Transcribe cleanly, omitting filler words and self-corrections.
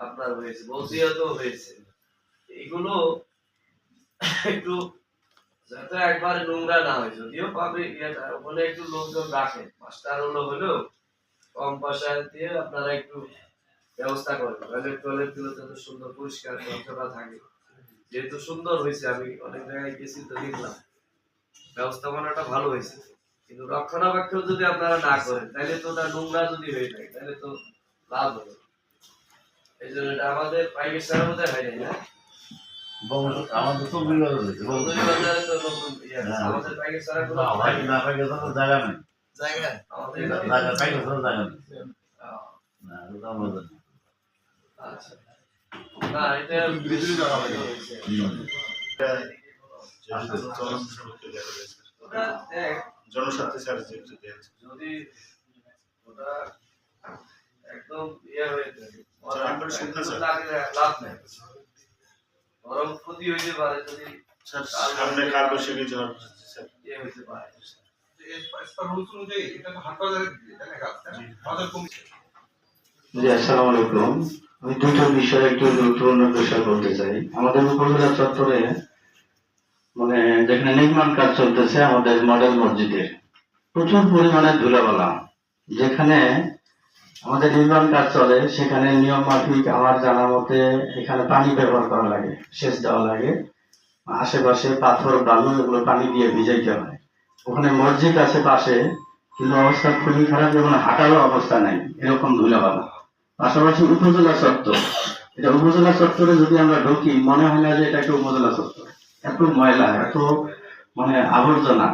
আপনার হয়েছে, বসিয়াতও হয়েছে। এগুলো একটু যাতে একবার নোংরা না হয়, যদিও পাবলিক ওখানে একটু লোকজন রাখেন, মাস্টার হলেও কম পয়সা দিয়ে আপনারা একটু ব্যবস্থা করেন। টয়লেট গুলো যাতে সুন্দর পরিষ্কার পরিচ্ছন্ন থাকে। যেহেতু সুন্দর হয়েছে, আমি অনেক জায়গায় গেছি তো দেখলাম ব্যবস্থাপনাটা ভালো হয়েছে, কিন্তু রক্ষণাবেক্ষণ যদি আপনারা না করেন তাহলে তো ওটা নোংরা যদি হয়ে থাকে তাহলে তো লাভ হবে। এই জন্য এটা আমাদের প্রাইভেট সেক্টরের মধ্যে হয় না। আমাদের তো বিরোধ হয়েছে, বাজারে তো নতুন আমাদের প্রাইভেট সেক্টর কোনো না পাইলে তো জায়গা নেই, জায়গা আমাদের জায়গা পাইলে তো জায়গা নেই। না ওটা আমরা জানি। আচ্ছা, না এটা বেশি জায়গা হয়েছে। জনস্বার্থে যদি ওটা একদম ইয়ে হয়ে থাকে লাভ নেই, বরং ক্ষতি হইতে পারে যদি সামনে কালবৈশাখী ঝড় ইয়ে হইতে পারে। জি, আসসালামু আলাইকুম। আমি দুটো বিষয়ে একটু গুরুত্বপূর্ণ বিষয় বলতে চাই। আমাদের উপজেলা চত্বরে মানে যেখানে নির্মাণ কাজ চলতেছে আমাদের মডেল মসজিদের প্রচুর পরিমাণে ধুলাবালা। যেখানে আমাদের নির্মাণ কাজ চলে সেখানে নিয়ম মাফিক আমার জানা মতে এখানে পানি ব্যবহার করা লাগে, সেচ দেওয়া লাগে, আশেপাশে পাথর বালু এগুলো পানি দিয়ে ভিজাইতে হয়। ওখানে মসজিদ আছে পাশে, কিন্তু অবস্থা খুবই খারাপ, যেমন হাঁটারও অবস্থা নাই, এরকম ধুলাবালা। পাশাপাশি উপজেলা চত্বর, এটা উপজেলা চত্বরে যদি আমরা ঢুকি মনে হয় না যে এটা একটা উপজেলা চত্বর, এত ময়লা, এত মানে আবর্জনা।